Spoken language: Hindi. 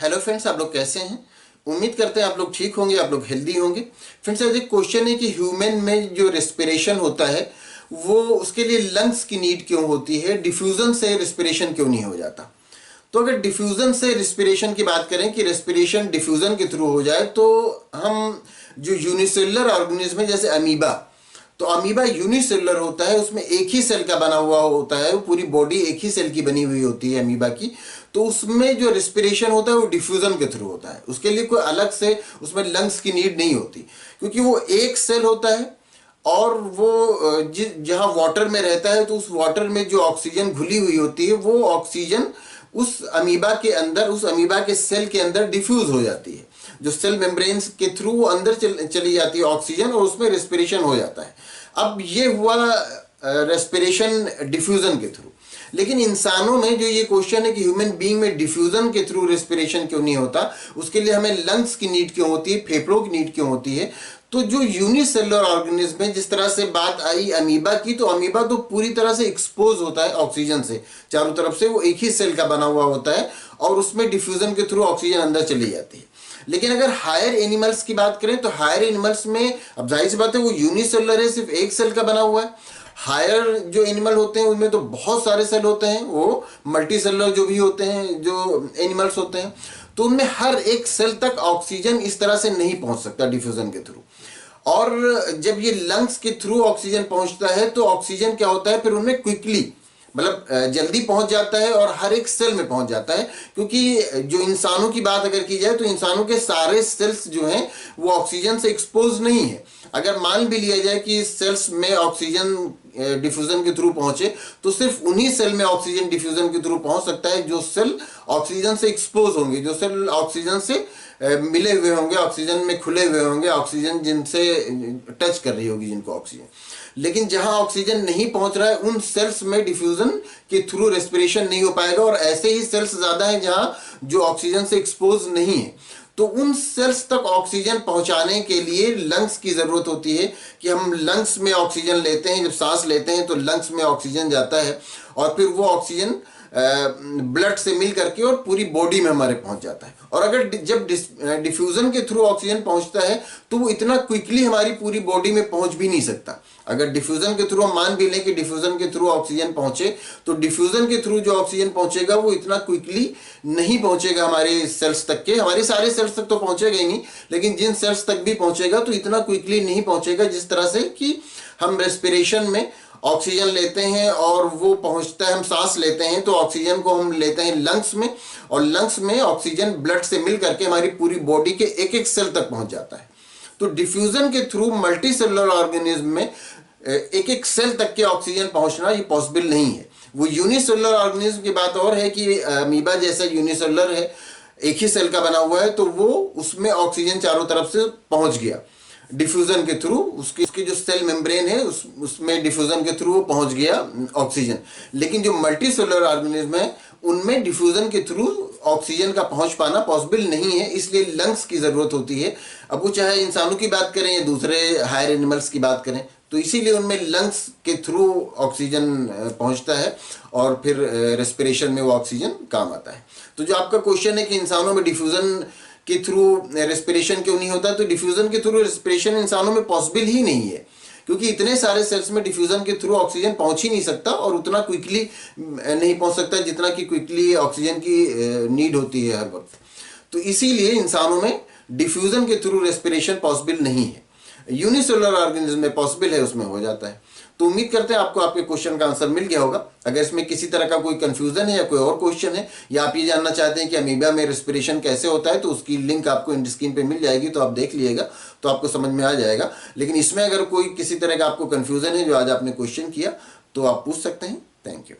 हेलो फ्रेंड्स, आप लोग कैसे हैं? उम्मीद करते हैं आप लोग ठीक होंगे, आप लोग हेल्दी होंगे। फ्रेंड्स, आज एक क्वेश्चन है कि ह्यूमन में जो रेस्पिरेशन होता है वो उसके लिए लंग्स की नीड क्यों होती है, डिफ्यूजन से रेस्पिरेशन क्यों नहीं हो जाता। तो अगर डिफ्यूजन से रेस्पिरेशन की बात करें कि रेस्पिरेशन डिफ्यूजन के थ्रू हो जाए, तो हम जो यूनिसेलुलर ऑर्गेनिज्म है जैसे अमीबा, तो अमीबा यूनिसेलुलर होता है, उसमें एक ही सेल का बना हुआ होता है, वो पूरी बॉडी एक ही सेल की बनी हुई होती है अमीबा की। तो उसमें जो रेस्पिरेशन होता है वो डिफ्यूजन के थ्रू होता है, उसके लिए कोई अलग से उसमें लंग्स की नीड नहीं होती, क्योंकि वो एक सेल होता है और वो जहाँ वाटर में रहता है तो उस वाटर में जो ऑक्सीजन घुली हुई होती है वो ऑक्सीजन उस अमीबा के अंदर, उस अमीबा के सेल के अंदर डिफ्यूज हो जाती है, जो सेल मेम्ब्रेन्स के थ्रू वो अंदर चली जाती है ऑक्सीजन, और उसमें रेस्पिरेशन हो जाता है। अब ये हुआ रेस्पिरेशन डिफ्यूजन के थ्रू। लेकिन इंसानों में जो ये क्वेश्चन है कि ह्यूमन बीइंग में डिफ्यूजन के थ्रू रेस्पिरेशन क्यों नहीं होता, उसके लिए हमें लंग्स की नीड क्यों होती है, फेफड़ों की नीड क्यों होती है। तो जो यूनिसेलुलर ऑर्गेनिज्म है, जिस तरह से बात आई अमीबा की, तो अमीबा तो पूरी तरह से एक्सपोज होता है ऑक्सीजन से, चारों तरफ से वो एक ही सेल का बना हुआ होता है और उसमें डिफ्यूजन के थ्रू ऑक्सीजन अंदर चली जाती है। लेकिन अगर हायर एनिमल्स की बात करें तो हायर एनिमल्स में अब जाहिर सी बात है वो यूनिसेलुलर है, सिर्फ एक सेल का बना हुआ है। हायर जो एनिमल होते हैं उनमें तो बहुत सारे सेल होते हैं, वो मल्टी सेलुलर जो भी होते हैं, जो एनिमल्स होते हैं, तो उनमें हर एक सेल तक ऑक्सीजन इस तरह से नहीं पहुंच सकता डिफ्यूजन के थ्रू। और जब ये लंग्स के थ्रू ऑक्सीजन पहुंचता है तो ऑक्सीजन क्या होता है, फिर उनमें क्विकली, मतलब जल्दी पहुंच जाता है और हर एक सेल में पहुंच जाता है। क्योंकि जो इंसानों की बात अगर की जाए तो इंसानों के सारे सेल्स जो हैं वो ऑक्सीजन से एक्सपोज नहीं है। अगर मान भी लिया जाए कि सेल्स में ऑक्सीजन डिफ्यूजन के थ्रू पहुंचे, तो सिर्फ उन्हीं सेल में ऑक्सीजन डिफ्यूजन के थ्रू पहुंच सकता है जो सेल ऑक्सीजन से एक्सपोज होंगे, जो सेल ऑक्सीजन से मिले हुए होंगे, ऑक्सीजन में खुले हुए होंगे, ऑक्सीजन जिनसे टच कर रही होगी जिनको ऑक्सीजन। लेकिन जहां ऑक्सीजन नहीं पहुंच रहा है उन सेल्स में डिफ्यूजन के थ्रू रेस्पिरेशन नहीं हो पाएगा, और ऐसे ही सेल्स ज्यादा हैं जहां जो ऑक्सीजन से एक्सपोज नहीं है। तो उन सेल्स तक ऑक्सीजन पहुंचाने के लिए लंग्स की जरूरत होती है, कि हम लंग्स में ऑक्सीजन लेते हैं, जब सांस लेते हैं तो लंग्स में ऑक्सीजन जाता है और फिर वो ऑक्सीजन ब्लड से मिल करके और पूरी बॉडी में हमारे पहुंच जाता है। और अगर जब डिफ्यूजन के थ्रू ऑक्सीजन पहुंचता है तो वो इतना क्विकली हमारी पूरी बॉडी में पहुंच भी नहीं सकता। अगर डिफ्यूजन के थ्रू हम मान भी लें कि डिफ्यूजन के थ्रू ऑक्सीजन पहुंचे, तो डिफ्यूजन के थ्रू जो ऑक्सीजन पहुंचेगा वो इतना क्विकली नहीं पहुंचेगा हमारे सेल्स तक के, हमारे सारे सेल्स तक तो पहुंचेगा ही नहीं, लेकिन जिन सेल्स तक भी पहुंचेगा तो इतना क्विकली नहीं पहुंचेगा जिस तरह से कि हम रेस्पिरेशन में ऑक्सीजन लेते हैं और वो पहुंचता है, हम सांस लेते हैं तो ऑक्सीजन को हम लेते हैं लंग्स में, और लंग्स में ऑक्सीजन ब्लड से मिल करके हमारी पूरी बॉडी के एक एक सेल तक पहुंच जाता है। तो डिफ्यूजन के थ्रू मल्टी सेलुलर ऑर्गेनिज्म में एक एक सेल तक के ऑक्सीजन पहुंचना ये पॉसिबल नहीं है। वो यूनिसेलुलर ऑर्गेनिज्म की बात और है कि अमीबा जैसा यूनिसेलुलर है, एक ही सेल का बना हुआ है, तो वो उसमें ऑक्सीजन चारों तरफ से पहुंच गया डिफ्यूजन के थ्रू, उसकी जो सेल मेम्ब्रेन है उसमें डिफ्यूजन के थ्रू वो पहुंच गया ऑक्सीजन। लेकिन जो मल्टी सेलुलर ऑर्गेनिज्म है उनमें डिफ्यूजन के थ्रू ऑक्सीजन का पहुंच पाना पॉसिबल नहीं है, इसलिए लंग्स की जरूरत होती है। अब वो चाहे इंसानों की बात करें या दूसरे हायर एनिमल्स की बात करें, तो इसीलिए उनमें लंग्स के थ्रू ऑक्सीजन पहुंचता है और फिर रेस्पिरेशन में वो ऑक्सीजन काम आता है। तो जो आपका क्वेश्चन है कि इंसानों में डिफ्यूजन के थ्रू रेस्पिरेशन क्यों नहीं होता, तो डिफ्यूजन के थ्रू रेस्पिरेशन इंसानों में पॉसिबल ही नहीं है, क्योंकि इतने सारे सेल्स में डिफ्यूजन के थ्रू ऑक्सीजन पहुंच ही नहीं सकता, और उतना क्विकली नहीं पहुंच सकता जितना कि क्विकली ऑक्सीजन की नीड होती है हर वक्त। तो इसीलिए इंसानों में डिफ्यूजन के थ्रू रेस्पिरेशन पॉसिबल नहीं है। यूनिसेलुलर ऑर्गेनिज्म में पॉसिबल है, उसमें हो जाता है। तो उम्मीद करते हैं आपको आपके क्वेश्चन का आंसर मिल गया होगा। अगर इसमें किसी तरह का कोई कंफ्यूजन है या कोई और क्वेश्चन है, या आप ये जानना चाहते हैं कि अमीबा में रेस्पिरेशन कैसे होता है, तो उसकी लिंक आपको इंड स्क्रीन पे मिल जाएगी, तो आप देख लीजिएगा, तो आपको समझ में आ जाएगा। लेकिन इसमें अगर कोई किसी तरह का आपको कंफ्यूजन है जो आज आपने क्वेश्चन किया, तो आप पूछ सकते हैं। Thank you.